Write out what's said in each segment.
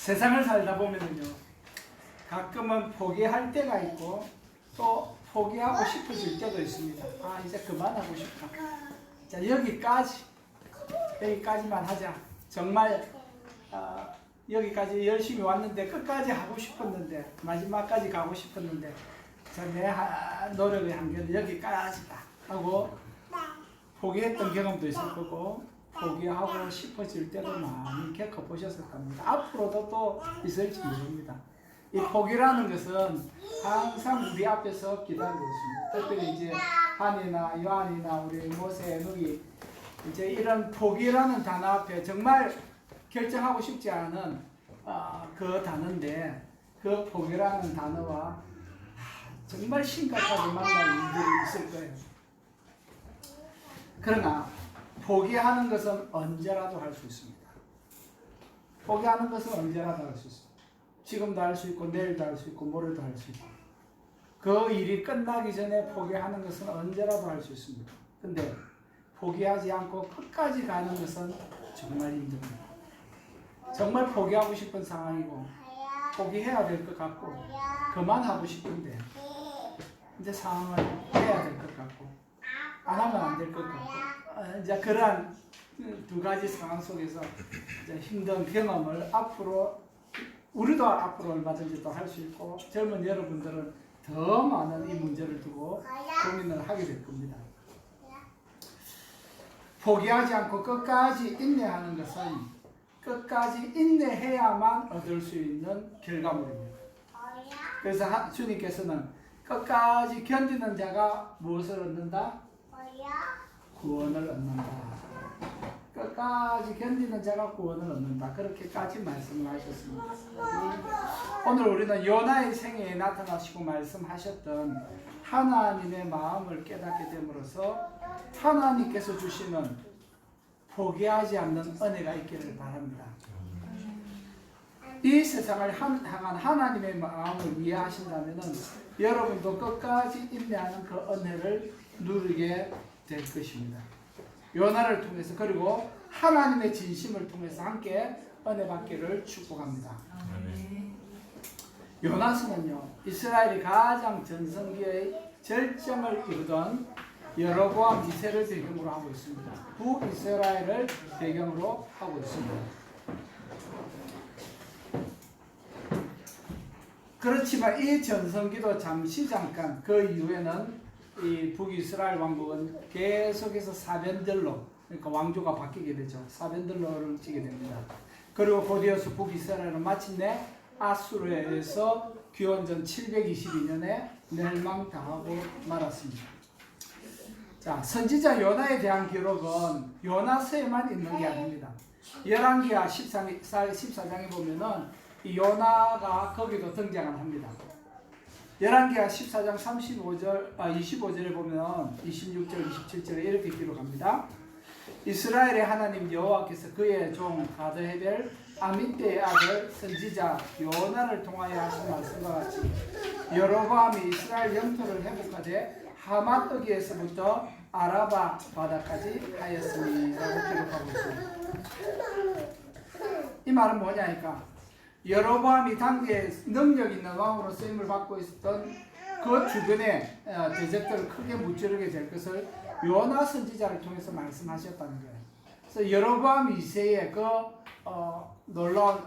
세상을 살다 보면요, 가끔은 포기할 때가 있고 또 포기하고 싶어질 때도 있습니다. 아, 이제 그만하고 싶다. 자, 여기까지만 하자. 정말 여기까지 열심히 왔는데, 끝까지 하고 싶었는데, 마지막까지 가고 싶었는데, 자, 내 노력의 한계는 여기까지다 하고 포기했던 경험도 있을 거고, 포기하고 싶어질 때도 많이 겪어보셨을 겁니다. 앞으로도 또 있을지 모릅니다. 이 포기라는 것은 항상 우리 앞에서 기다리고 있습니다. 특별히 이제 한이나 요한이나 우리 모세, 누이, 이제 이런 포기라는 단어 앞에 정말 결정하고 싶지 않은 그 단어인데, 그 포기라는 단어와 정말 심각하게 만날 일들이 있을 거예요. 그러나 포기하는 것은 언제라도 할 수 있습니다. 포기하는 것은 언제라도 할 수 있습니다. 지금도 할 수 있고, 내일도 할 수 있고, 모레도 할 수 있고, 그 일이 끝나기 전에 포기하는 것은 언제라도 할 수 있습니다. 근데 포기하지 않고 끝까지 가는 것은 정말 힘듭니다. 정말 포기하고 싶은 상황이고, 포기해야 될 것 같고, 그만하고 싶은데 이제 상황을 해야 될 것 같고, 안 하면 안 될 것 같고, 이제 그러한 두 가지 상황 속에서 이제 힘든 경험을 우리도 앞으로 얼마든지 또 할 수 있고, 젊은 여러분들은 더 많은 이 문제를 두고 고민을 하게 될 겁니다. 포기하지 않고 끝까지 인내하는 것은 끝까지 인내해야만 얻을 수 있는 결과물입니다. 그래서 주님께서는 끝까지 견디는 자가 무엇을 얻는다? 구원을 얻는다. 끝까지 견디는 자가 구원을 얻는다. 그렇게까지 말씀을 하셨습니다. 오늘 우리는 요나의 생애에 나타나시고 말씀하셨던 하나님의 마음을 깨닫게 됨으로써 하나님께서 주시는 포기하지 않는 은혜가 있기를 바랍니다. 이 세상을 향한 하나님의 마음을 이해하신다면 여러분도 끝까지 인내하는 그 은혜를 누리게 될 것입니다. 요나를 통해서, 그리고 하나님의 진심을 통해서 함께 은혜 받기를 축복합니다. 요나서는요, 이스라엘이 가장 전성기의 절정을 이루던 여로보암 2세를 배경으로 하고 있습니다. 북이스라엘을 배경으로 하고 있습니다. 그렇지만 이 전성기도 잠깐, 그 이후에는 이 북이스라엘 왕국은 계속해서 사변들로, 그러니까 왕조가 바뀌게 되죠. 사변들로를 지게 됩니다. 그리고 곧이어서 북이스라엘은 마침내 아수르에서 기원전 722년에 멸망당하고 말았습니다. 자, 선지자 요나에 대한 기록은 요나서에만 있는 게 아닙니다. 열왕기하 14장에 보면은 이 요나가 거기도 등장을 합니다. 열왕기하 14장 25절에 보면 26절, 27절에 이렇게 기록합니다. 이스라엘의 하나님 여호와께서 그의 종 가드헤벨 아mitte의 아들 선지자 요나를 통하여 하신 말씀과 같이 여로보암이 이스라엘 영토를 회복하되 하맛어기에서부터 아라바 바다까지 하였으니라고 기록하고 있습니다. 이 말은 뭐냐니까, 여로보암이 당시에 능력 있는 왕으로 쓰임을 받고 있었던 그 주변의 대적들을 크게 무찌르게 될 것을 요나 선지자를 통해서 말씀하셨다는 거예요. 그래서 여로보암 2세의 그 놀라운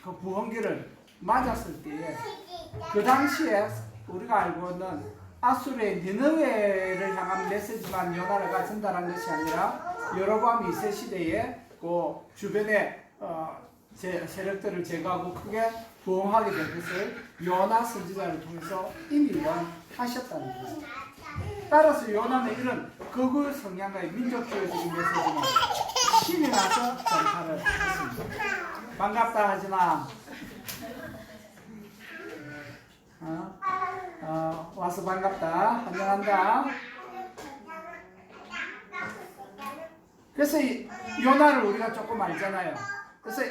그 부흥기를 맞았을 때에, 그 당시에 우리가 알고 있는 아수르의 니느웨를 향한 메시지만 요나가 전달한 것이 아니라 여로보암 2세 시대에 그 주변의 세력들을 제거하고 크게 부흥하게 될 것을 요나 선지자를 통해서 이미 예언하셨다는 것입니다. 따라서 요나는 이런 극우 성향의 민족주의적인 메시지는 신이 나서 전파를 했습니다. 반갑다 하지마. 와서 반갑다, 환영한다. 그래서 요나를 우리가 조금 알잖아요. 그래서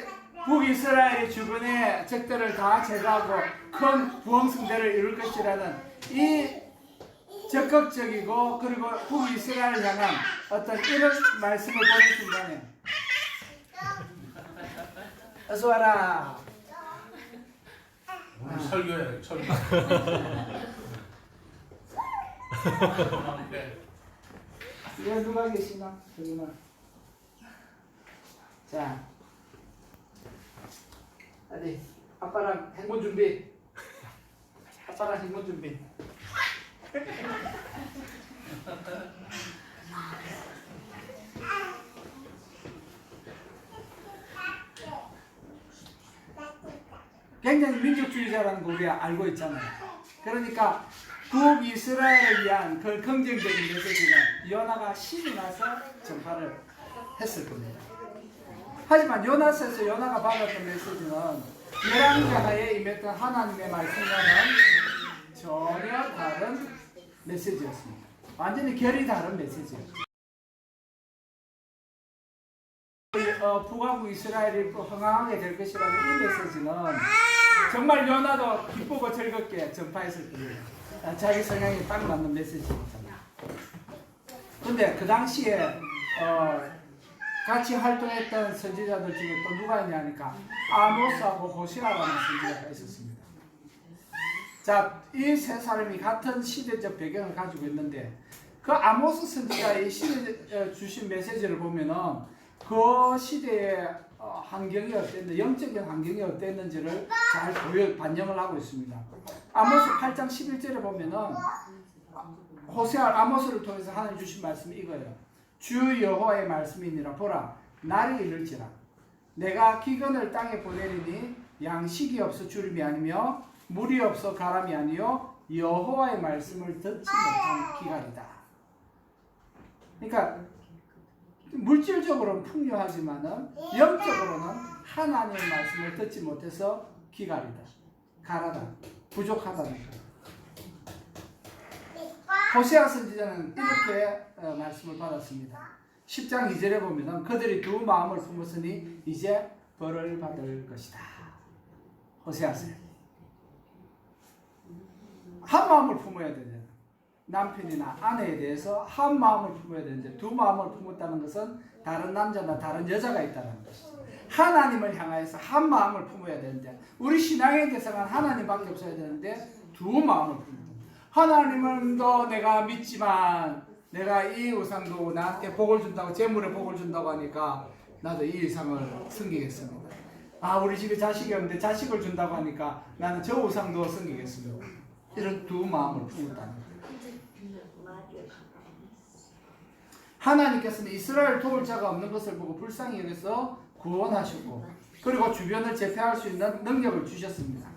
북이스라엘의 주변의 적들을 다 제거하고 큰 부흥성대를 이룰 것이라는 이 적극적이고, 그리고 북이스라엘을 향한 어떤 이런 말씀을 보는 순간에 어서 와라, 오늘 설교야 설교. 이거 누가 계시나? 저기나. 자, 어디 아빠랑 행군 준비. 아빠랑 행군 준비. 굉장히 민족주의자라는 거 우리가 알고 있잖아요. 그러니까 북이스라엘을 위한 그 긍정적인 메시지가 요나가 신이 나서 전파를 했을 겁니다. 하지만 요나서에서 요나가 받았던 메시지는 열왕자하에 임했던 하나님의 말씀과는 전혀 다른 메시지였습니다. 완전히 결이 다른 메시지였죠. 북왕국 이스라엘이 흥왕하게 될 것이라는 이 메시지는 정말 요나도 기쁘고 즐겁게 전파했을 거예요. 자기 성향에 딱 맞는 메시지였잖아요. 근데 그 당시에 같이 활동했던 선지자들 중에 또 누가 있냐니까 아모스하고 호세아라는 선지자가 있었습니다. 자, 이 세 사람이 같은 시대적 배경을 가지고 있는데 그 아모스 선지자의 시대 주신 메시지를 보면은 그 시대의 환경이 어땠는지, 영적인 환경이 어땠는지를 잘 반영을 하고 있습니다. 아모스 8장 11절에 보면은 호세아 아모스를 통해서 하나님 주신 말씀이 이거예요. 주 여호와의 말씀이니라. 보라, 날이 이를지라. 내가 기근을 땅에 보내리니 양식이 없어 주림이 아니며 물이 없어 가람이 아니요 여호와의 말씀을 듣지 못한 기갈이다. 그러니까 물질적으로는 풍요하지만은 영적으로는 하나님의 말씀을 듣지 못해서 기갈이다, 가라다, 부족하다는 거예요. 호세아 선지자는 이렇게 말씀을 받았습니다. 10장 2절에 보면 그들이 두 마음을 품었으니 이제 벌을 받을 것이다. 호세아서요. 한 마음을 품어야 되잖아요. 남편이나 아내에 대해서 한 마음을 품어야 되는데 두 마음을 품었다는 것은 다른 남자나 다른 여자가 있다는 것이죠. 하나님을 향하여서 한 마음을 품어야 되는데 우리 신앙의 대상은 하나님밖에 없어야 되는데 두 마음을 품어야 됩니다. 하나님도 내가 믿지만 내가 이 우상도 나한테 복을 준다고, 재물에 복을 준다고 하니까 나도 이 우상을 섬기겠습니다. 아, 우리 집에 자식이 없는데 자식을 준다고 하니까 나는 저 우상도 섬기겠습니다. 이런 두 마음을 품었다는 거예요. 하나님께서는 이스라엘 도울 자가 없는 것을 보고 불쌍히 여겨서 구원하셨고 그리고 주변을 제패할 수 있는 능력을 주셨습니다.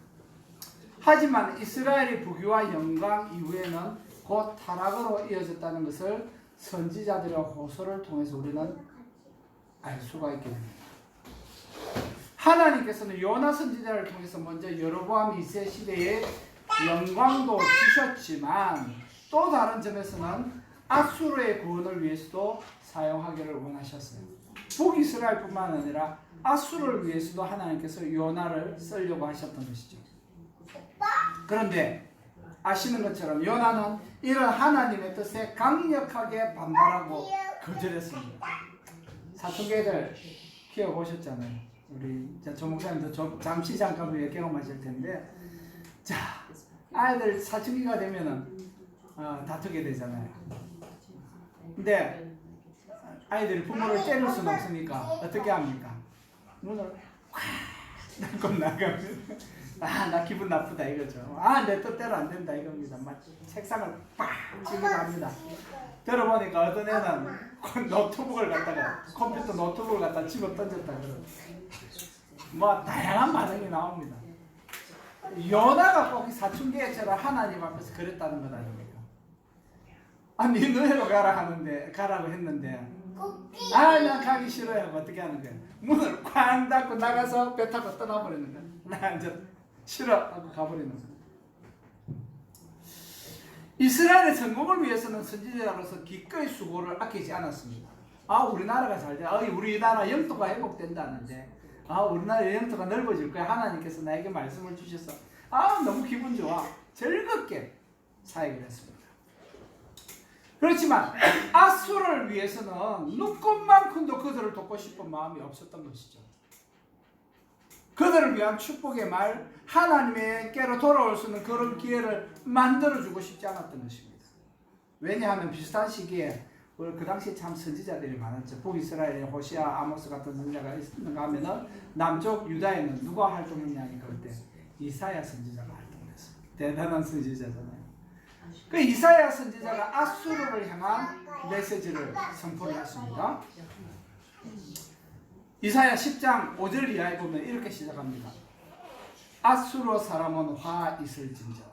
하지만 이스라엘의 부귀와 영광 이후에는 곧 타락으로 이어졌다는 것을 선지자들의 호소를 통해서 우리는 알 수가 있게 됩니다. 하나님께서는 요나 선지자를 통해서 먼저 여로보암 2세 시대에 영광도 주셨지만 또 다른 점에서는 아수르의 구원을 위해서도 사용하기를 원하셨어요. 북이스라엘뿐만 아니라 아수르를 위해서도 하나님께서 요나를 쓰려고 하셨던 것이죠. 그런데 아시는 것처럼 요나는 이런 하나님의 뜻에 강력하게 반발하고 거절했습니다. 사춘기들 키워보셨잖아요. 우리 조 목사님도 잠시 잠깐 후에 경험하실 텐데, 자, 아이들 사춘기가 되면은 다투게 되잖아요. 근데 아이들이 부모를 때릴 수는 없으니까 어떻게 합니까? 문을 콱 닫고 나가면 나 기분 나쁘다 이거죠. 내 뜻대로 안 된다 이겁니다. 막 책상을 빡 치기도 합니다. 들어보니까 어떤 애는 노트북을 갖다가 컴퓨터 노트북을 갖다 집어 던졌다 그러고 뭐 다양한 반응이 나옵니다. 요나가 꼭 사춘기처럼 하나님 앞에서 그랬다는 것 아닙니까? 니네로 가라고 했는데 난 가기 싫어요 하고 어떻게 하는 거야? 문을 쾅 닫고 나가서 배 타고 떠나버리는 거야. 나 이제 싫어 하고 가버리는 거야. 이스라엘의 성공을 위해서는 선지자로서 기꺼이 수고를 아끼지 않았습니다. 우리나라가 잘 돼. 우리나라 영토가 회복된다는데 우리나라 영토가 넓어질 거야. 하나님께서 나에게 말씀을 주셔서 너무 기분 좋아. 즐겁게 사역을 했습니다. 그렇지만 아수르를 위해서는 눈꽃만큼도 그들을 돕고 싶은 마음이 없었던 것이죠. 그들을 위한 축복의 말, 하나님께로 돌아올 수 있는 그런 기회를 만들어주고 싶지 않았던 것입니다. 왜냐하면 비슷한 시기에 그 당시 참 선지자들이 많았죠. 북이스라엘에 호시아, 아모스 같은 선지자가 있는가 하면은 남쪽 유다에는 누가 활동했냐니까 그때 이사야 선지자가 활동했어요. 대단한 선지자잖아요. 그 이사야 선지자가 아수르를 향한 메시지를 선포를 했습니다. 이사야 10장 5절 이하에 보면 이렇게 시작합니다. 아수르 사람은 화 있을진저.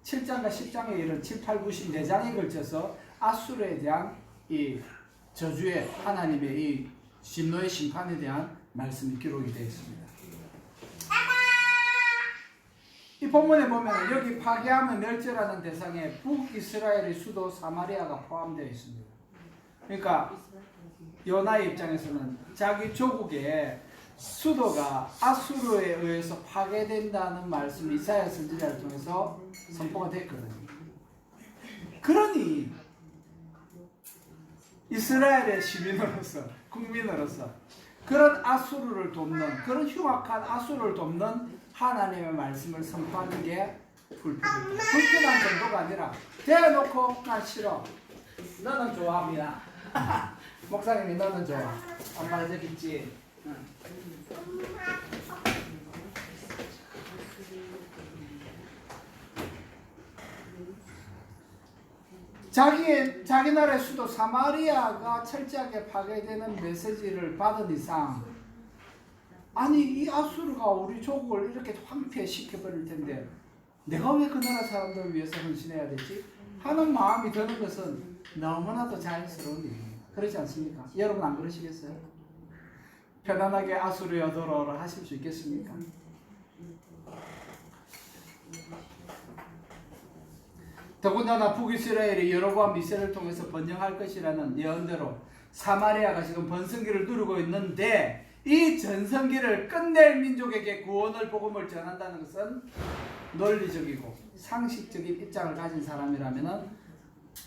7장과 10장에 이른 7, 8, 9, 10 4장에 걸쳐서 아수르에 대한 이 저주의 하나님의 이 진노의 심판에 대한 말씀이 기록이 되어 있습니다. 이 본문에 보면 여기 파괴하면 멸절하는 대상에 북이스라엘의 수도 사마리아가 포함되어 있습니다. 그러니까 요나의 입장에서는 자기 조국의 수도가 아수르에 의해서 파괴된다는 말씀이 이사야 선지자를 통해서 선포가 됐거든요. 그러니 이스라엘의 시민으로서, 국민으로서 그런 아수르를 돕는, 그런 흉악한 아수르를 돕는 하나님의 말씀을 선포하는 게 불편합니다. 불편한 정도가 아니라 대놓고 난 싫어. 너는 좋아합니다. 목사님이 너는 좋아. 안 말해주겠지. 자기 나라의 수도 사마리아가 철저하게 파괴되는 메시지를 받은 이상, 아니 이 아수르가 우리 조국을 이렇게 황폐시켜버릴 텐데 내가 왜 그 나라 사람들을 위해서 헌신해야 되지? 하는 마음이 드는 것은 너무나도 자연스러운 일입니다. 그렇지 않습니까? 여러분 안 그러시겠어요? 편안하게 아수르여 돌아오라 하실 수 있겠습니까? 더군다나 북이스라엘이 여로보암 2세를 통해서 번영할 것이라는 예언대로 사마리아가 지금 번성기를 누리고 있는데 이 전성기를 끝낼 민족에게 구원을 복음을 전한다는 것은 논리적이고 상식적인 입장을 가진 사람이라면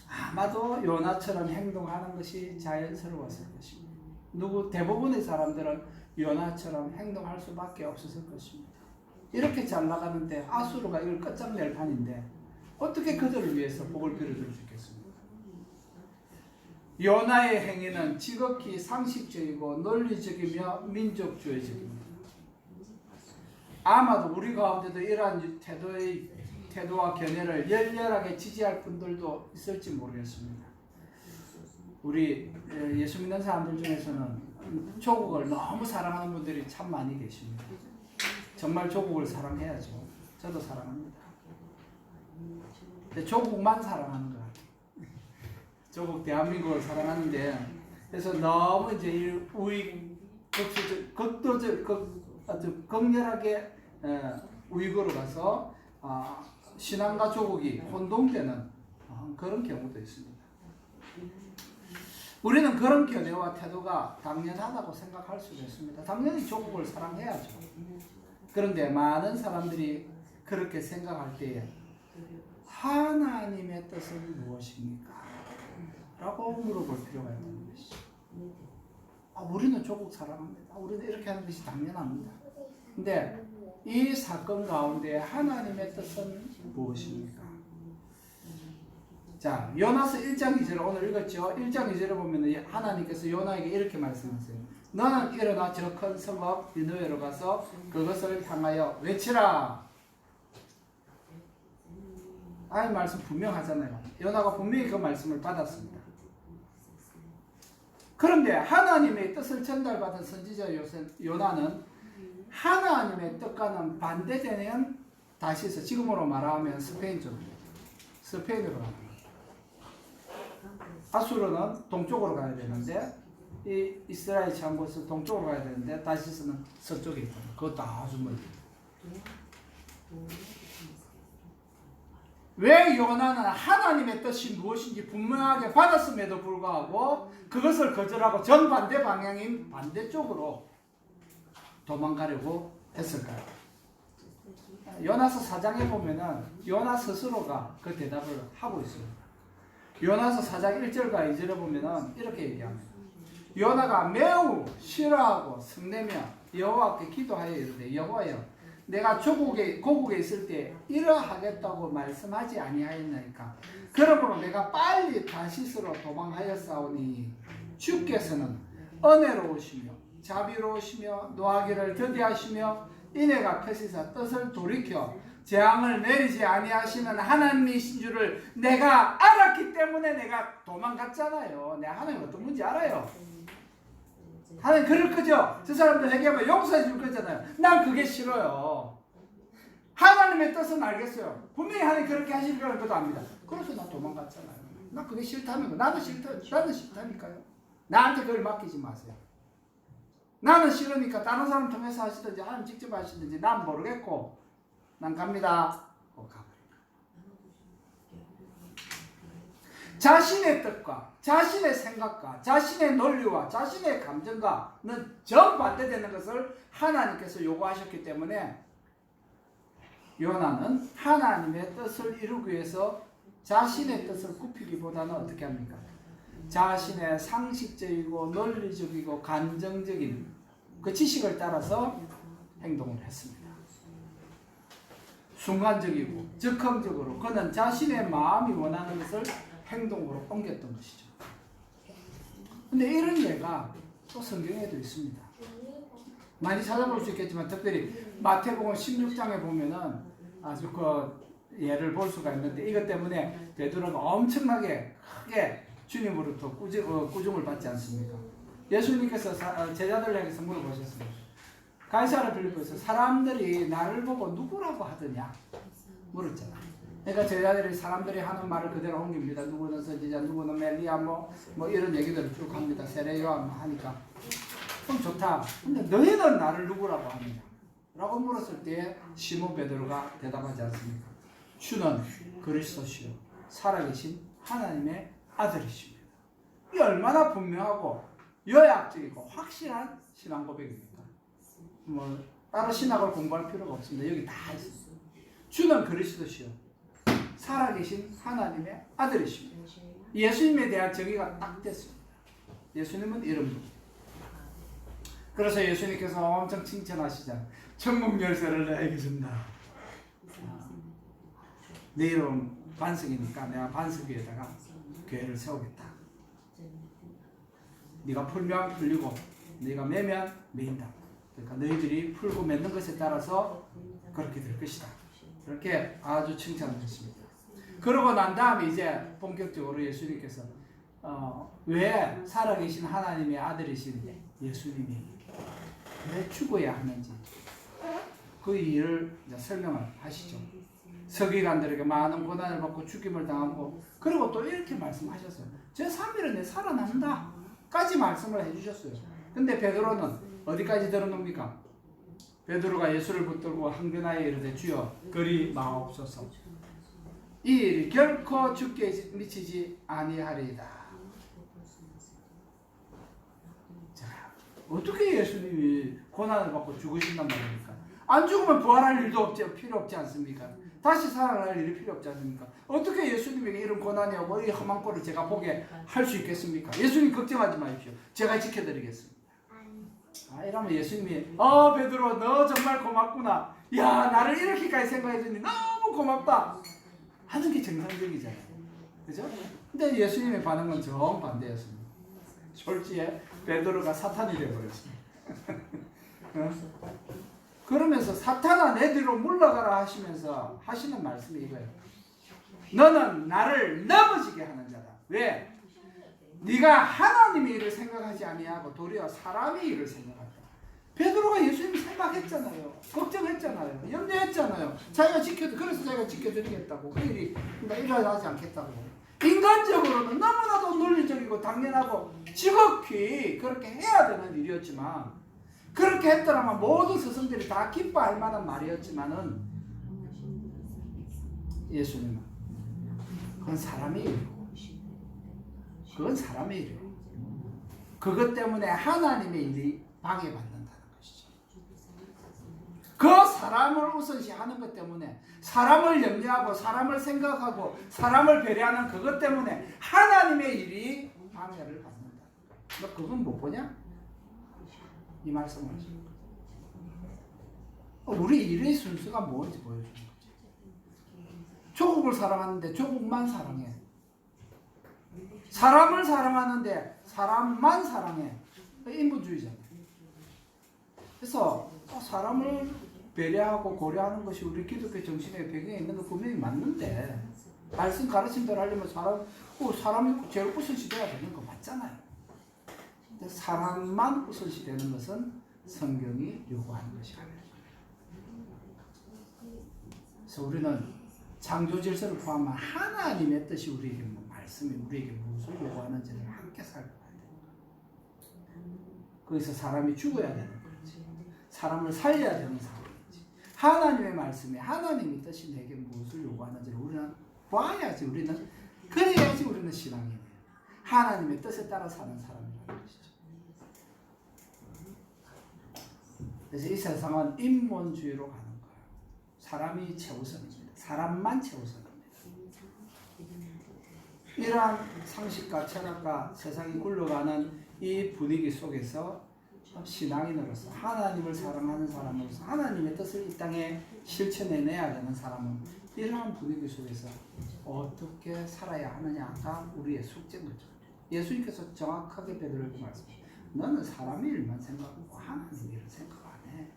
아마도 요나처럼 행동하는 것이 자연스러웠을 것입니다. 대부분의 사람들은 요나처럼 행동할 수밖에 없었을 것입니다. 이렇게 잘 나가는데 아수르가 이걸 끝장낼 판인데 어떻게 그들을 위해서 복을 빌어줄 수 있겠습니까? 요나의 행위는 지극히 상식적이고 논리적이며 민족주의적입니다. 아마도 우리 가운데도 이러한 태도와 견해를 열렬하게 지지할 분들도 있을지 모르겠습니다. 우리 예수 믿는 사람들 중에서는 조국을 너무 사랑하는 분들이 참 많이 계십니다. 정말 조국을 사랑해야죠. 저도 사랑합니다. 조국만 사랑하는 것 같아요. 조국 대한민국을 사랑하는데 그래서 너무 이제 아주 극렬하게 우익으로 가서 신앙과 조국이 혼동되는 그런 경우도 있습니다. 우리는 그런 견해와 태도가 당연하다고 생각할 수도 있습니다. 당연히 조국을 사랑해야죠. 그런데 많은 사람들이 그렇게 생각할 때에 하나님의 뜻은 무엇입니까? 라고 물어볼 필요가 있는 것이죠. 우리는 조국 사랑합니다. 우리는 이렇게 하는 것이 당연합니다. 근데 이 사건 가운데 하나님의 뜻은 무엇입니까? 자, 요나서 1장 2절을 오늘 읽었죠. 1장 2절을 보면 하나님께서 요나에게 이렇게 말씀하세요. 너는 일어나 저 큰 성읍 니느웨로 가서 그것을 향하여 외치라. 이 말씀 분명하잖아요. 요나가 분명히 그 말씀을 받았습니다. 그런데 하나님의 뜻을 전달받은 선지자 요나는 하나님의 뜻과는 반대되는 다시서 지금으로 말하면 스페인으로 갑니다. 아수르는 동쪽으로 가야 되는데 이 이스라엘 창고에서 동쪽으로 가야 되는데 다시서는 서쪽에 있다. 그것도 아주 멀리. 왜 요나는 하나님의 뜻이 무엇인지 분명하게 받았음에도 불구하고 그것을 거절하고 정반대 방향인 반대쪽으로 도망가려고 했을까요? 요나서 4장에 보면은 요나 스스로가 그 대답을 하고 있습니다. 요나서 4장 1절과 2절에 보면은 이렇게 얘기합니다. 요나가 매우 싫어하고 성내며 여호와께 기도하여 이르되 여호와여 내가 고국에 있을 때 이러하겠다고 말씀하지 아니하였나이까. 그러므로 내가 빨리 다시스로 도망하였사오니 주께서는 은혜로우시며 자비로우시며 노하기를 더디하시며 인애가 크시사 뜻을 돌이켜 재앙을 내리지 아니하시는 하나님이신 줄을 내가 알았기 때문에 내가 도망갔잖아요. 내가 하나님 어떤 분인지 알아요. 하나님 그럴 거죠. 저 사람들 회개하면 용서해 줄 거잖아요. 난 그게 싫어요. 하나님의 뜻은 알겠어요. 분명히 하나님 그렇게 하실 거라는 것도 압니다. 그래서 나 도망갔잖아요. 나 그게 싫다는 거. 나는 싫다니까요. 나한테 그걸 맡기지 마세요. 나는 싫으니까 다른 사람 통해서 하시든지 하나님 직접 하시든지 난 모르겠고 난 갑니다. 가버립니다. 자신의 뜻과 자신의 생각과 자신의 논리와 자신의 감정과는 정반대되는 것을 하나님께서 요구하셨기 때문에 요나는 하나님의 뜻을 이루기 위해서 자신의 뜻을 굽히기보다는 어떻게 합니까? 자신의 상식적이고 논리적이고 감정적인 그 지식을 따라서 행동을 했습니다. 순간적이고 즉흥적으로 그는 자신의 마음이 원하는 것을 행동으로 옮겼던 것이죠. 근데 이런 예가 또 성경에도 있습니다. 많이 찾아볼 수 있겠지만 특별히 마태복음 16장에 보면은 아주 그 예를 볼 수가 있는데 이것 때문에 베드로가 엄청나게 크게 주님으로부터 꾸중을 받지 않습니까? 예수님께서 제자들에게서 물어보셨습니다. 가이사랴 빌립보에서 사람들이 나를 보고 누구라고 하더냐 물었잖아. 그러니까 제자들이 사람들이 하는 말을 그대로 옮깁니다. 누구는 선지자, 누구는 멜리야, 뭐 이런 얘기들을 쭉 합니다. 세례요한 하니까 그럼 좋다. 근데 너희는 나를 누구라고 하느냐? 라고 물었을 때 시몬 베드로가 대답하지 않습니까? 주는 그리스도시요 살아계신 하나님의 아들이십니다. 이 얼마나 분명하고 요약적이고 확실한 신앙 고백입니까? 뭐 따로 신학을 공부할 필요가 없습니다. 여기 다 있습니다. 주는 그리스도시요 살아계신 하나님의 아들이십니다. 예수님에 대한 정의가 딱 됐습니다. 예수님은 이런 분. 그래서 예수님께서 엄청 칭찬하시잖아요. 천국 열쇠를 내게 준다. 내 이름 반석이니까 내가 반석 위에다가 교회를 세우겠다. 네가 풀면 풀리고 네가 매면 매인다. 그러니까 너희들이 풀고 맺는 것에 따라서 그렇게 될 것이다. 그렇게 아주 칭찬을 했습니다. 그러고 난 다음에 이제 본격적으로 예수님께서 왜 살아계신 하나님의 아들이신 예수님이 왜 죽어야 하는지 그 이유를 이제 설명을 하시죠. 서기관들에게 많은 고난을 받고 죽임을 당하고 그리고 또 이렇게 말씀하셨어요. 제 3일은 살아난다 까지 말씀을 해주셨어요. 근데 베드로는 어디까지 들어놓습니까? 베드로가 예수를 붙들고 항변하여 이르되 주여 그리 마옵소서. 이 일이 결코 죽게 미치지 아니하리이다. 자, 어떻게 예수님이 고난을 받고 죽으신단 말입니까? 안 죽으면 부활할 일도 필요 없지 않습니까? 다시 살아날 일이 필요 없지 않습니까? 어떻게 예수님에게 이런 고난이 오고 이 험한 꼴을 제가 보게 할 수 있겠습니까? 예수님 걱정하지 마십시오. 제가 지켜드리겠습니다. 이러면 예수님이 베드로 너 정말 고맙구나. 야 나를 이렇게까지 생각해주니 너무 고맙다. 하는 게 정상적이잖아요. 그죠? 근데 예수님의 반응은 정반대였습니다. 솔직히 베드로가 사탄이 되어버렸습니다. 그러면서 사탄아 내 뒤로 물러가라 하시면서 하시는 말씀이 이거예요. 너는 나를 넘어지게 하는 자다. 왜? 네가 하나님의 일을 생각하지 아니하고 도리어 사람의 일을 생각한다. 베드로가 예수님 생각했잖아요. 걱정했잖아요. 염려했잖아요. 그래서 자기가 지켜드리겠다고. 그 일이 일어나지 않겠다고. 인간적으로는 너무나도 논리적이고 당연하고 지극히 그렇게 해야 되는 일이었지만 그렇게 했더라면 모든 스승들이 다 기뻐할 만한 말이었지만은 예수님은 그건 사람의 일이고 그건 사람의 일이에요. 그것 때문에 하나님의 일이 방해받는다는 것이죠. 그 사람을 우선시하는 것 때문에 사람을 염려하고 사람을 생각하고 사람을 배려하는 그것 때문에 하나님의 일이 방해를 받는다. 너 그건 못 보냐? 이 말씀을 우리 일의 순서가 뭔지 보여주는 거죠. 조국을 사랑하는데 조국만 사랑해. 사람을 사랑하는데 사람만 사랑해. 인본주의잖아요. 그래서 사람을 배려하고 고려하는 것이 우리 기독교 정신의 배경에 있는 거 분명히 맞는데, 말씀 가르침대로 하려면 사람이 제일 우선시 돼야 되는 거 맞잖아요. 근데 사람만 우선시 되는 것은 성경이 요구하는 것이 아니에요. 그래서 우리는 창조 질서를 포함한 하나님의 뜻이 우리에게 말씀이 우리에게 무엇을 요구하는지를 함께 살펴봐야 돼요. 거기서 사람이 죽어야 되는 거지. 사람을 살려야 되는 상황이지. 하나님의 말씀이 하나님의 뜻이 내게 무엇을 요구하는지를 우리는 봐야지. 우리는 그래야지 우리는 신앙이에요. 하나님의 뜻에 따라 사는 사람이라는 것이죠. 그래서 이 세상은 인본주의로 가는 거예요. 사람이 최우선입니다. 사람만 최우선입니다. 이러한 상식과 철학과 세상이 굴러가는 이 분위기 속에서 신앙인으로서 하나님을 사랑하는 사람으로서 하나님의 뜻을 이 땅에 실천해내야 되는 사람은 이러한 분위기 속에서 어떻게 살아야 하느냐가 우리의 숙제인 거죠. 예수님께서 정확하게 베드로에게 말씀하셨어요. 너는 사람의 일만 생각하고 하나님의 일을 생각 안 해.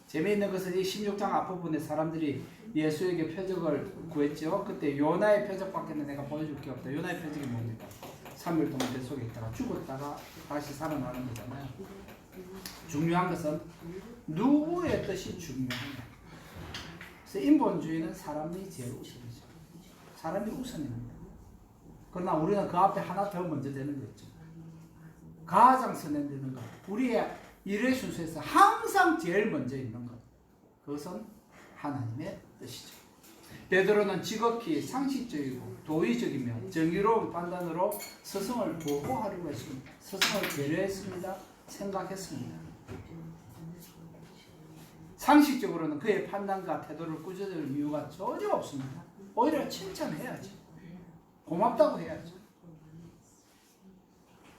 재미있는 것은 이 16장 앞부분에 사람들이 예수에게 표적을 구했죠. 그때 요나의 표적밖에 내가 보여줄 게 없다. 요나의 표적이 뭡니까? 3일 동안 뱃속에 있다가 죽었다가 다시 살아나는 거잖아요. 중요한 것은 누구의 뜻이 중요한가. 그래서 인본주의는 사람이 제일 우선이죠. 사람이 우선입니다. 그러나 우리는 그 앞에 하나 더 먼저 되는 거 있죠. 가장 선행되는 것. 우리의 일의 순서에서 항상 제일 먼저 있는 것. 그것은 하나님의 뜻이죠. 베드로는 지극히 상식적이고 도의적이며 정의로운 판단으로 스승을 보호하려고 했습니다. 스승을 배려했습니다. 생각했습니다. 상식적으로는 그의 판단과 태도를 꾸짖을 이유가 전혀 없습니다. 오히려 칭찬해야죠. 고맙다고 해야죠.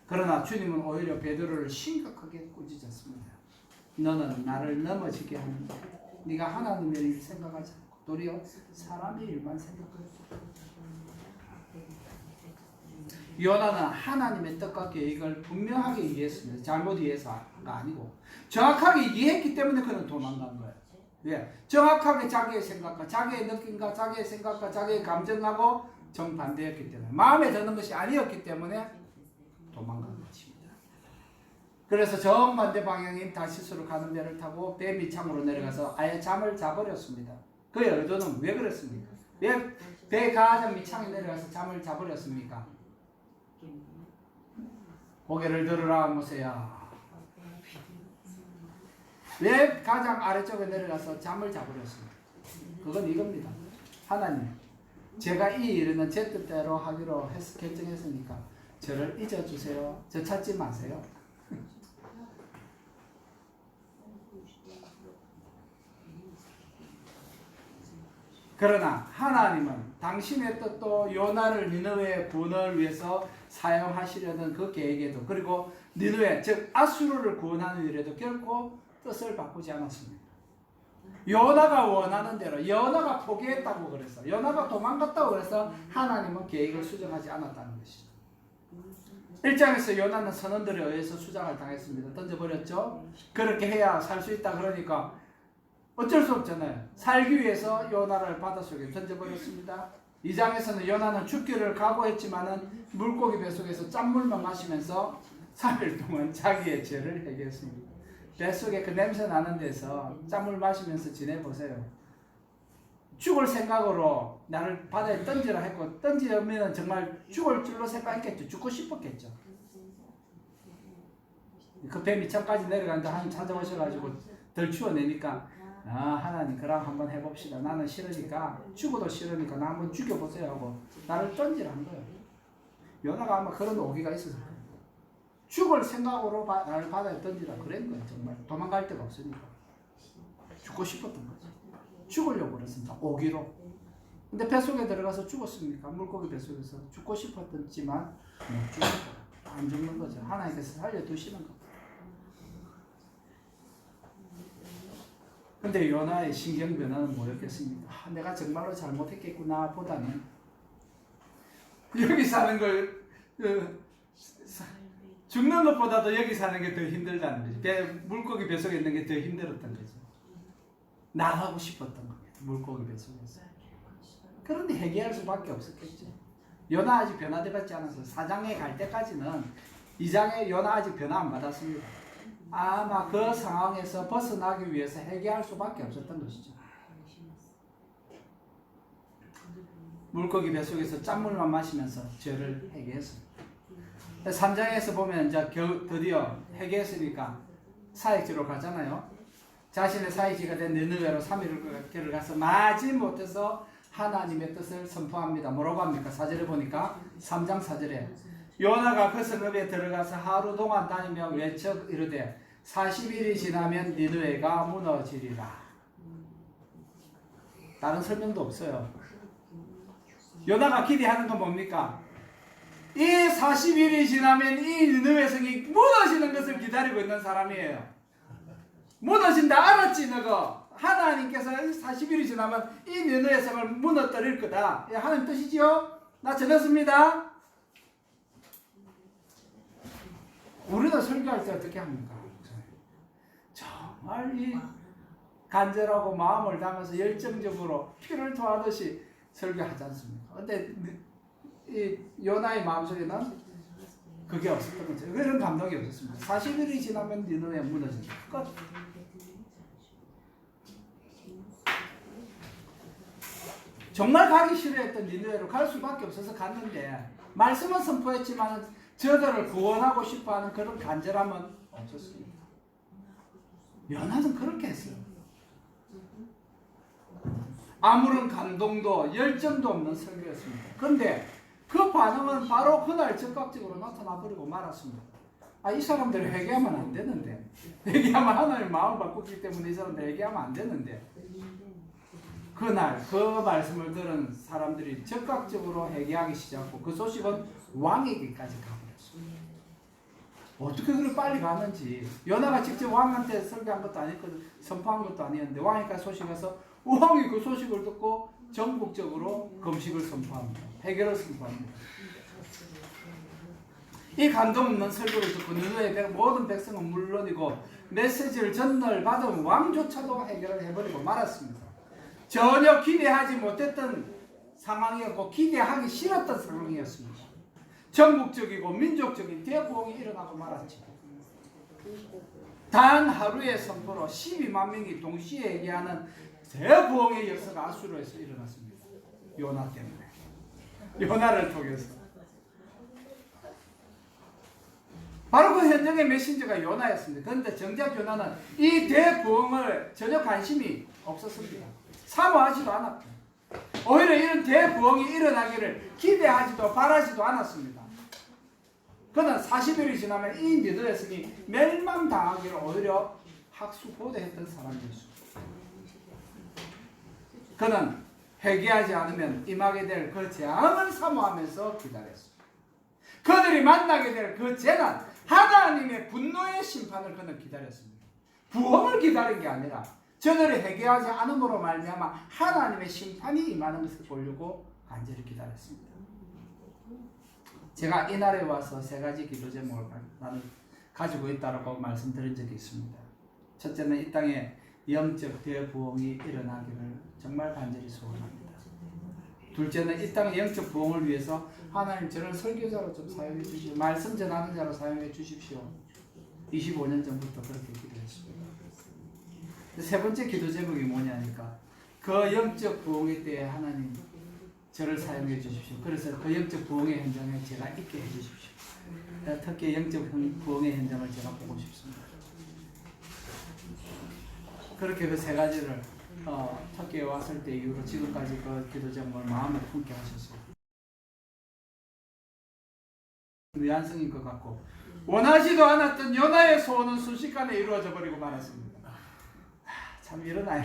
그러나 주님은 오히려 베드로를 심각하게 꾸짖었습니다. 너는 나를 넘어지게 하는데 네가 하나님의 일을 생각하지 않고 도리어 사람의 일만 생각했다. 요나는 하나님의 뜻과 계획을 분명하게 이해했습니다. 잘못 이해해서가 아니고 정확하게 이해했기 때문에 그는 도망간 거예요. 왜? 정확하게 자기의 생각과 자기의 느낌과 자기의 생각과 자기의 감정하고 정반대였기 때문에, 마음에 드는 것이 아니었기 때문에 도망간 것입니다. 그래서 정반대 방향인 다시스로 가는 배를 타고 배 밑창으로 내려가서 아예 잠을 자버렸습니다. 그의 의도는 왜 그랬습니까? 왜 배 가장 밑창에 내려가서 잠을 자버렸습니까? 고개를 들으라 모세야. 왜 가장 아래쪽에 내려가서 잠을 자버렸습니까? 그건 이겁니다. 하나님, 제가 이 일은 제 뜻대로 하기로 결정했으니까 저를 잊어주세요. 저 찾지 마세요. 그러나 하나님은 당신의 뜻도 요나를 니느웨의 구원을 위해서 사용하시려는 그 계획에도, 그리고 니느웨 즉 아수르를 구원하는 일에도 결코 뜻을 바꾸지 않았습니다. 요나가 원하는 대로, 요나가 포기했다고 그랬어, 요나가 도망갔다고 그래서 하나님은 계획을 수정하지 않았다는 것이죠. 1장에서 요나는 선원들에 의해서 수장을 당했습니다. 던져버렸죠. 그렇게 해야 살 수 있다 그러니까 어쩔 수 없잖아요. 살기 위해서 요나를 바닷속에 던져버렸습니다. 2장에서는 요나는 죽기를 각오했지만은 물고기 뱃속에서 짠물만 마시면서 3일 동안 자기의 죄를 해결했습니다. 뱃속에 그 냄새 나는 데서 짠물 마시면서 지내보세요. 죽을 생각으로 나를 바다에 던지라 했고, 던지면 정말 죽을 줄로 생각했겠죠. 죽고 싶었겠죠. 그 배 밑창까지 내려가는데 하나님 찾아오셔가지고 덜 치워내니까, 하나님 그럼 한번 해봅시다. 나는 싫으니까, 죽어도 싫으니까 나 한번 죽여보세요 하고 나를 던지라는 거예요. 요나가 아마 그런 오기가 있었을 거예요. 죽을 생각으로 나를 바다에 던지라 그런 거예요. 정말 도망갈 데가 없으니까 죽고 싶었던 거죠. 죽으려고 그랬습니다. 오기로. 근데 뱃속에 들어가서 죽었습니까? 물고기 뱃속에서 죽고 싶었지만 못 죽었어요. 안 죽는 거죠. 하나님께서 살려두시는 거. 근데 요나의 신경 변화는 뭐였겠습니까? 내가 정말로 잘못했겠구나 보다는 여기 사는 걸 죽는 것보다도 여기 사는 게 더 힘들다는 거죠. 물고기 뱃속에 있는 게 더 힘들었던 거죠. 나가고 싶었던 거예요. 물고기 뱃속에서. 그런데 회개할 수밖에 없었겠죠. 요나 아직 변화되지 않았어요. 4장에 갈 때까지는 2장에 요나 아직 변화 안 받았습니다. 아마 그 상황에서 벗어나기 위해서 회개할 수밖에 없었던 것이죠. 물고기 뱃속에서 짠물만 마시면서 죄를 회개했습니다. 3장에서 보면 이제 드디어 회개했으니까 사역지로 가잖아요. 자신의 사역지가 된 느느웨로 3일을 가서 마지 못해서 하나님의 뜻을 선포합니다. 뭐라고 합니까? 4절에 보니까 3장 4절에 요나가 그 성읍에 들어가서 하루 동안 다니며 외쳐 이르되 40일이 지나면 니느웨가 무너지리라. 다른 설명도 없어요. 요나가 기대하는 건 뭡니까? 이 40일이 지나면 이 니느웨 성이 무너지는 것을 기다리고 있는 사람이에요. 무너진다 알았지 너가? 하나님께서 40일이 지나면 이 니느웨 성을 무너뜨릴 거다. 하나님 뜻이지요? 나 전했습니다. 우리도 설교할 때 어떻게 합니까? 정말 이 간절하고 마음을 담아서 열정적으로 피를 토하듯이 설교하지 않습니까? 근데 이 요나의 마음속에는 그게 없었던 거죠. 그런 감동이 없었습니다. 40일이 지나면 니느웨 무너진다. 끝. 정말 가기 싫어했던 니느웨로 갈 수밖에 없어서 갔는데 말씀은 선포했지만 저들을 구원하고 싶어하는 그런 간절함은 없었습니다. 요나는 그렇게 했어요. 아무런 감동도 열정도 없는 설교였습니다. 그런데 그 반응은 바로 그날 즉각적으로 나타나버리고 말았습니다. 이 사람들이 회개하면 안 되는데, 회개하면 하나님 마음을 바꾸기 때문에 이 사람들 회개하면 안 되는데, 그날 그 말씀을 들은 사람들이 즉각적으로 회개하기 시작하고 그 소식은 왕에게까지 가버렸습니다. 어떻게 그렇게 빨리 가는지. 요나가 직접 왕한테 설교한 것도 아니거든, 선포한 것도 아니었는데 왕에까지 소식이 가서 왕이 그 소식을 듣고 전국적으로 금식을 선포합니다. 회개를 선포합니다. 이 감동 없는 설교를 듣고 느느웨의 모든 백성은 물론이고 메시지를 전달 받은 왕조차도 해결을 해버리고 말았습니다. 전혀 기대하지 못했던 상황이었고 기대하기 싫었던 상황이었습니다. 전국적이고 민족적인 대부흥이 일어나고 말았죠. 단 하루의 선포로 12만 명이 동시에 얘기하는 대부흥의 역사가 아수르에서 일어났습니다. 요나 때문에. 요나를 통해서. 바로 그 현장의 메신저가 요나였습니다. 그런데 정작 요나는 이 대부흥을 전혀 관심이 없었습니다. 사모하지도 않았고 오히려 이런 대부흥이 일어나기를 기대하지도 바라지도 않았습니다. 그는 40일이 지나면 이 니느웨 성이 멸망당하기를 오히려 학수고대했던 사람이었습니다. 그는 회개하지 않으면 임하게 될 그 재앙을 사모하면서 기다렸습니다. 그들이 만나게 될 그 재난, 하나님의 분노의 심판을 그는 기다렸습니다. 부흥을 기다린 게 아니라 저들이 회개하지 않음으로 말미암아 하나님의 심판이 임하는 것을 보려고 간절히 기다렸습니다. 제가 이날에 와서 세 가지 기도 제목을 나는 가지고 있다고 말씀드린 적이 있습니다. 첫째는 이 땅에 영적 대부흥이 일어나기를 정말 간절히 소원합니다. 둘째는 이 땅의 영적 부흥을 위해서 하나님 저를 설교자로 좀 사용해 주시오. 말씀 전하는 자로 사용해 주십시오. 25년 전부터 그렇게 기도했습니다. 세 번째 기도 제목이 뭐냐니까 그 영적 부흥의 때에 하나님 저를 사용해 주십시오. 그래서 그 영적 부흥의 현장에 제가 있게 해 주십시오. 특히 영적 부흥의 현장을 제가 보고 싶습니다. 그렇게 그 세 가지를 터키에 왔을 때 이후로 지금까지 그 기도 제목을 마음에 품게 하셨어요. 미안성인 것 같고 원하지도 않았던 요나의 소원은 순식간에 이루어져 버리고 말았습니다. 참 이러니까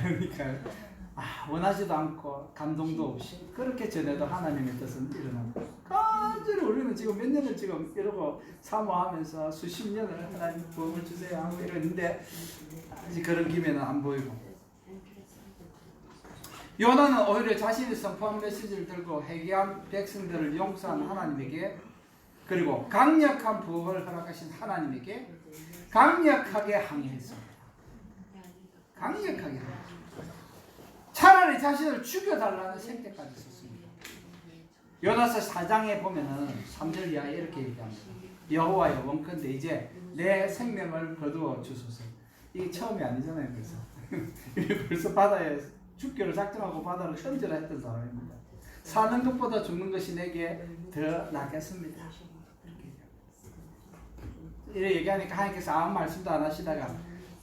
원하지도 않고 감동도 없이 그렇게 전해도 하나님의 뜻은 일어납니다. 간절히 우리는 지금 몇 년을 지금 이러고 사모하면서 수십 년을 하나님 부흥을 주세요 하고 이러는데 아직 그런 기회는 안 보이고, 요나는 오히려 자신이 선포한 메시지를 들고 회개한 백성들을 용서한 하나님에게, 그리고 강력한 부흥을 허락하신 하나님에게 강력하게 항의했습니다. 강력하게 항의. 차라리 자신을 죽여달라는 생각까지 썼습니다. 요나서 4장에 보면은 3절 이하에 이렇게 얘기합니다. 여호와여 원컨대 이제 내 생명을 거두어 주소서. 이게 처음이 아니잖아요. 벌써 바다에 죽기를 작정하고 바다를 던지라 했던 사람입니다. 사는 것보다 죽는 것이 내게 더 낫겠습니다. 이렇게 얘기하니까 하나님께서 아무 말씀도 안 하시다가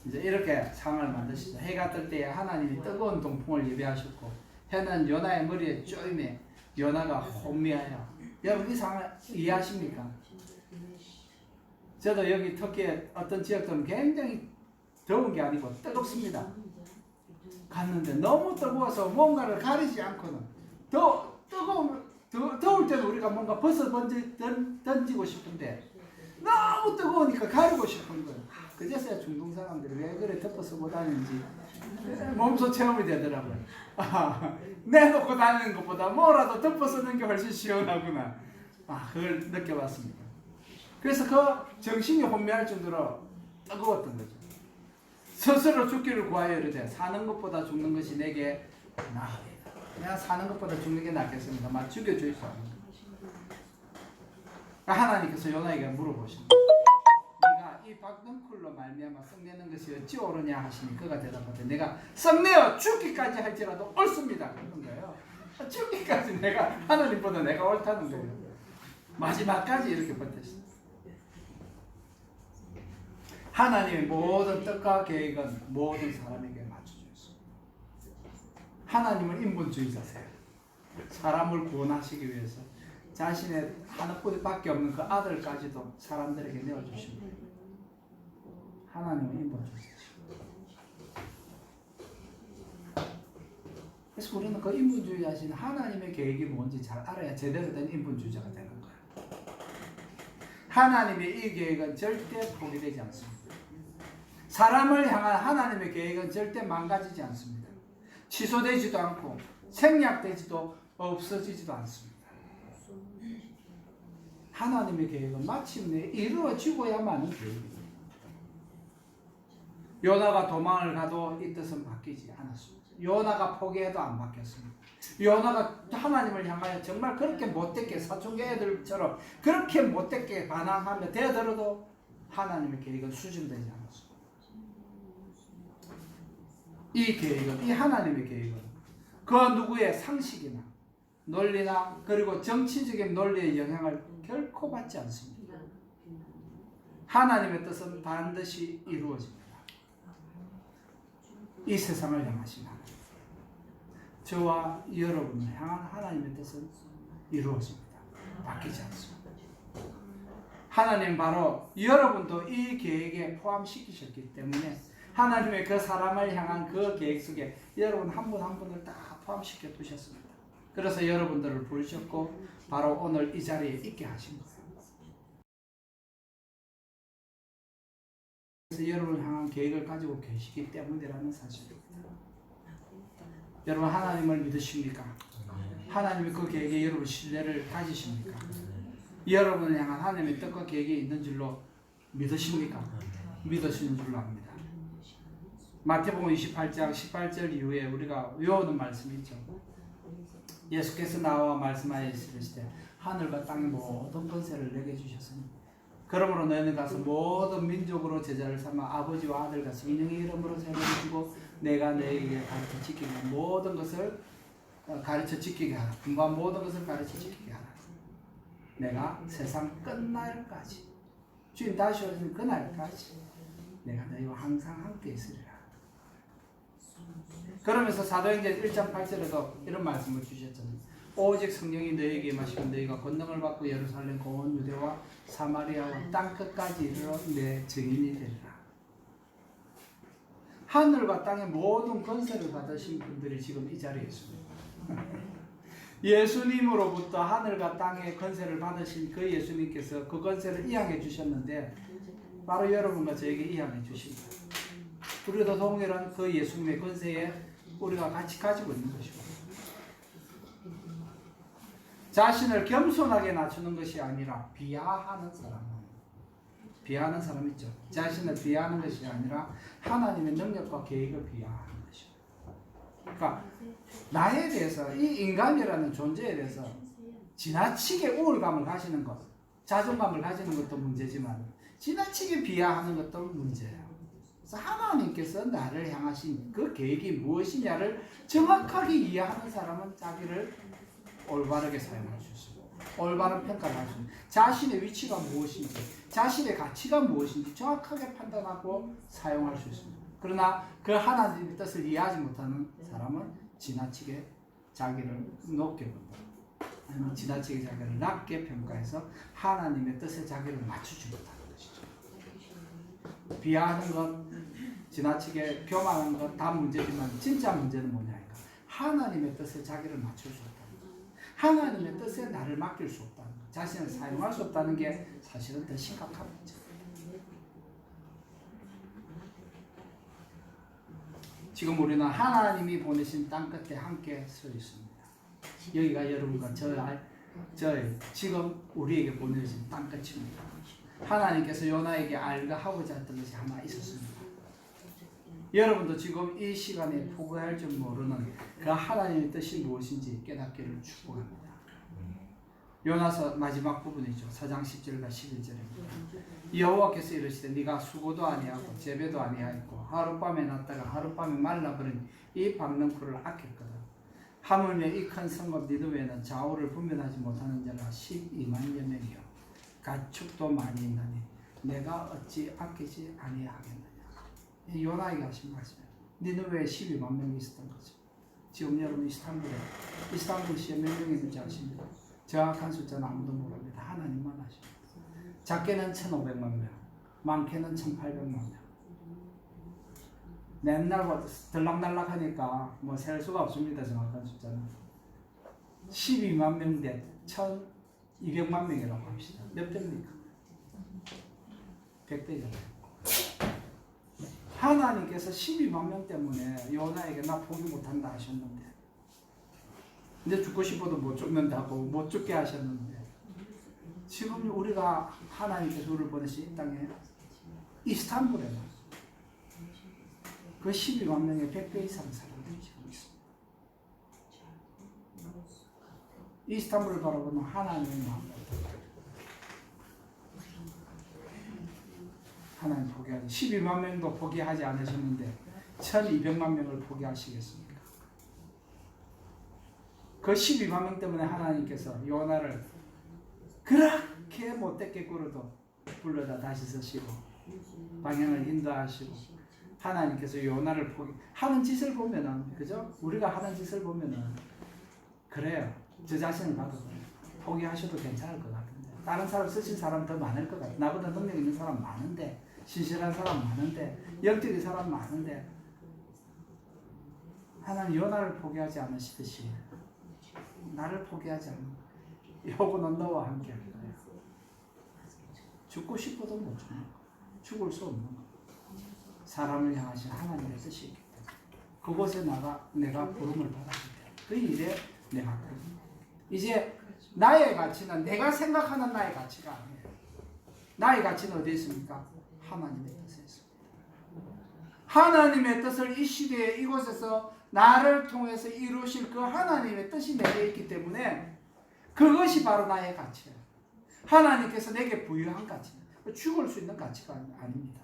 이제 이렇게 상황을 만드시죠. 해가 뜰 때에 하나님이 뜨거운 동풍을 예배하셨고 해는 요나의 머리에 쪼임에 요나가 혼미하여. 여러분 이 상황을 이해하십니까? 저도 여기 터키의 어떤 지역들은 굉장히 더운 게 아니고 뜨겁습니다. 갔는데 너무 뜨거워서 뭔가를 가리지 않고는 더울 때는 우리가 뭔가 벗어 던지고 싶은데 너무 뜨거우니까 가리고 싶은 거예요. 그제서야 중동 사람들이 왜 그래 덮어서 못 다니는지 몸소 체험이 되더라고요. 내놓고 다니는 것보다 뭐라도 덮어서 넣는 게 훨씬 시원하구나. 그걸 느껴봤습니다. 그래서 그 정신이 혼미할 정도로 뜨거웠던 거죠. 스스로 죽기를 구하여 이르되 사는 것보다 죽는 것이 내게 나으리다. 내가 사는 것보다 죽는 게 낫겠습니다. 막 죽여주십시오. 하나님께서 요나에게 물어보십니다. 네가 이 박덩쿨로 말미암아 썩내는 것이 어찌 옳으냐 하시니 그가 대답하되 내가 썩내어 죽기까지 할지라도 옳습니다. 그런 거예요. 죽기까지 내가 하나님보다 내가 옳다는 거예요. 마지막까지 이렇게 버텼습니다. 하나님의 모든 뜻과 계획은 모든 사람에게 맞춰주셨습니다. 하나님은 인본주의자세요. 사람을 구원하시기 위해서 자신의 하나뿐밖에 없는 그 아들까지도 사람들에게 내어주십니다. 하나님은 인본주의자십니다. 그래서 우리는 그 인본주의자신 하나님의 계획이 뭔지 잘 알아야 제대로 된 인본주의자가 되는 거예요. 하나님의 이 계획은 절대 포기되지 않습니다. 사람을 향한 하나님의 계획은 절대 망가지지 않습니다. 취소되지도 않고 생략되지도 없어지지도 않습니다. 하나님의 계획은 마침내 이루어지고야만 하는 계획입니다. 요나가 도망을 가도 이 뜻은 바뀌지 않았습니다. 요나가 포기해도 안 바뀌었습니다. 요나가 하나님을 향하여 정말 그렇게 못되게 사촌 애들처럼 그렇게 못되게 반항하며 대들어도 하나님의 계획은 수정되지 않았습니다. 이 계획은, 이 하나님의 계획은 그 누구의 상식이나 논리나 그리고 정치적인 논리의 영향을 결코 받지 않습니다. 하나님의 뜻은 반드시 이루어집니다. 이 세상을 향하신 하나님, 저와 여러분을 향한 하나님의 뜻은 이루어집니다. 바뀌지 않습니다. 하나님 바로 여러분도 이 계획에 포함시키셨기 때문에 하나님의 그 사람을 향한 그 계획 속에 여러분 한 분 한 분을 다 포함시켜 두셨습니다. 그래서 여러분들을 부르셨고 바로 오늘 이 자리에 있게 하신 거예요. 그래서 여러분을 향한 계획을 가지고 계시기 때문이라는 사실입니다. 여러분 하나님을 믿으십니까? 하나님의 그 계획에 여러분 신뢰를 가지십니까? 여러분을 향한 하나님의 뜻과 계획이 있는 줄로 믿으십니까? 믿으시는 줄로 압니다. 마태복음 28장 18절 이후에 우리가 외우는 말씀이 있죠. 예수께서 나와 말씀하시되 하늘과 땅의 모든 권세를 내게 주셨으니 그러므로 너희는 가서 모든 민족으로 제자를 삼아 아버지와 아들과 성령의 이름으로 세례를 주고 내가 너희에게 가르쳐 지키는 모든 것을 가르쳐 지키게 하라. 분부한 모든 것을 가르쳐 지키게 하라. 내가 세상 끝날까지 주님 다시 오시는 그날까지 내가 너희와 항상 함께 있으리라. 그러면서 사도행전 1장 8절에도 이런 말씀을 주셨잖아요. 오직 성령이 너희에게 임하시면 너희가 권능을 받고 예루살렘 온 유대와 사마리아와 땅끝까지 이르러 내 증인이 되리라. 하늘과 땅의 모든 권세를 받으신 분들이 지금 이 자리에 있습니다. 예수님으로부터 하늘과 땅의 권세를 받으신 그 예수님께서 그 권세를 이양해 주셨는데 바로 여러분과 저에게 이양해 주십니다. 우리도 동일한 그 예수님의 권세에 우리가 같이 가지고 있는 것이고, 자신을 겸손하게 낮추는 것이 아니라 비하하는 사람 있죠. 자신을 비하하는 것이 아니라 하나님의 능력과 계획을 비하하는 것이죠. 그러니까 나에 대해서, 이 인간이라는 존재에 대해서 지나치게 우월감을 가지는 것, 자존감을 가지는 것도 문제지만 지나치게 비하하는 것도 문제예요. 그래서 하나님께서 나를 향하신 그 계획이 무엇이냐를 정확하게 이해하는 사람은 자기를 올바르게 사용할 수 있습니다. 올바른 평가를 할 수 있습니다. 자신의 위치가 무엇인지, 자신의 가치가 무엇인지 정확하게 판단하고 사용할 수 있습니다. 그러나 그 하나님의 뜻을 이해하지 못하는 사람은 지나치게 자기를 높게 본다. 아니면 지나치게 자기를 낮게 평가해서 하나님의 뜻에 자기를 맞추지 못하는 것이죠. 비하하는 것, 지나치게 교만한 것 다 문제지만 진짜 문제는 뭐냐니까 하나님의 뜻에 자기를 맞출 수 없다는 것, 하나님의 뜻에 나를 맡길 수 없다는 것, 자신을 사용할 수 없다는 게 사실은 더 심각한 문제예요. 지금 우리는 하나님이 보내신 땅끝에 함께 서 있습니다. 여기가 여러분과 저의 지금 우리에게 보내신 땅끝입니다. 하나님께서 요나에게 알가하고자 했던 것이 하나 있었습니다. 여러분도 지금 이 시간에 포기할 줄 모르는 그 하나님의 뜻이 무엇인지 깨닫기를 축복합니다. 요나서 마지막 부분이죠. 4장 10절과 11절입니다. 여호와께서 이르시되 네가 수고도 아니하고 재배도 아니하였고 하룻밤에 났다가 하룻밤에 말라버린 이 박능쿨을 아꼈거든. 하물며 이 큰 성읍 니느웨는 좌우를 분별하지 못하는 자가 12만여 명이요 가축도 많이 있나니 내가 어찌 아끼지 아니하겠느냐. 요나에게 하신 말씀이에요. 니느웨에 12만 명이 있었던 거죠. 지금 여러분 이스탄불시에 몇 명이 있는지 아십니까? 정확한 숫자는 아무도 모릅니다. 하나님만 아십니다. 작게는 1,500만 명, 많게는 1,800만 명. 맨날 들락날락하니까 뭐 셀 수가 없습니다. 정확한 숫자는 12만 명 대 1,200만 명이라고 합시다. 몇 대입니까? 100대잖아요. 하나님께서 12만 명 때문에 요나에게 나 포기 못한다 하셨는데, 이제 죽고 싶어도 못 죽는다고 못 죽게 하셨는데, 지금 우리가 하나님께서 우리를 보내신 이 땅에 이스탄불에 그 12만 명의 100배 이상 사람들이 지금 있습니다. 이스탄불을 바라보는 하나님의 마음, 하나님 포기하지. 12만 명도 포기하지 않으셨는데 1,200만 명을 포기하시겠습니까? 그 12만 명 때문에 하나님께서 요나를 그렇게 못되게 굴어도 불러다 다시 서시고 방향을 인도하시고, 하나님께서 요나를 하는 짓을 보면은, 그죠? 우리가 하는 짓을 보면은 그래요. 저 자신을 봐도 그래요. 포기하셔도 괜찮을 것 같은데, 다른 사람 쓰신 사람 더 많을 것 같아요. 나보다 능력 있는 사람 많은데, 신실한 사람 많은데, 영적인 사람 많은데, 하나님 요나를 포기하지 않으시듯이 나를 포기하지 않는, 여호와는 너와 함께 할 거야. 죽고 싶어도 못 죽는 거, 죽을 수 없는 거. 사람을 향하신 하나님의 뜻이 있기 때문에 그곳에 내가 부름을 받았기 때문에 그 일에 내가 부릅니다. 이제 나의 가치는 내가 생각하는 나의 가치가 아니에요. 나의 가치는 어디에 있습니까? 하나님의 뜻에 있습니다. 하나님의 뜻을 이 시대에 이곳에서 나를 통해서 이루실 그 하나님의 뜻이 내게 있기 때문에 그것이 바로 나의 가치예요. 하나님께서 내게 부여한 가치는 죽을 수 있는 가치가 아닙니다.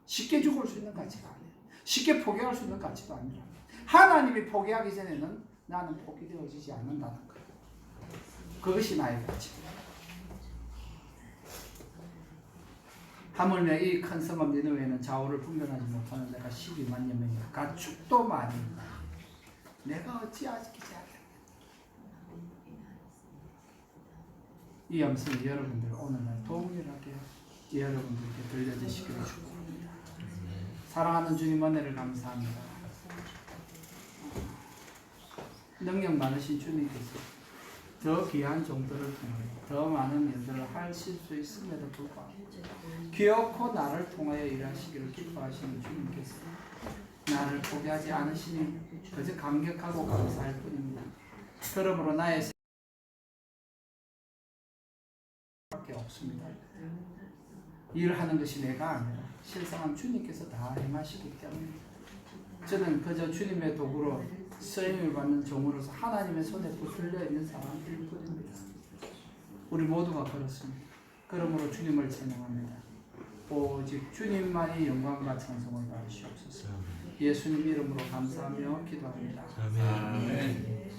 쉽게 죽을 수 있는 가치가 아니에요. 쉽게 포기할 수 있는 가치가 아니라 하나님이 포기하기 전에는 나는 포기되어지지 않는다는 거예요. 그것이 나의 가치입니다. 하물며 이 큰 성읍 니느웨는 좌우를 분별하지 못하는 데가 12만여 명이라 가축도 많이 있다. 내가 어찌 아끼지 않겠냐. 이 음성이 여러분들 오늘날 동일하게 여러분들께 들려주시기를 축복합니다. 사랑하는 주님, 은혜를 감사합니다. 능력 많으신 주님께서 더 귀한 종들을 통하여 더 많은 일들을 하실 수 있음에도 불구하고 기어코 나를 통하여 일하시기를 기뻐하시는 주님께서 나를 포기하지 않으시니 그저 감격하고 감사할 뿐입니다. 그러므로 나의 생각밖에 없습니다. 일하는 것이 내가 아니라 실상은 주님께서 다 행하시기 때문에 저는 그저 주님의 도구로 쓰임을 받는 종으로서 하나님의 손에 붙들려 있는 사람일 뿐입니다. 우리 모두가 그렇습니다. 그러므로 주님을 찬양합니다. 오직 주님만이 영광과 찬송을 받으시옵소서. 예수님 이름으로 감사하며 기도합니다. 아멘.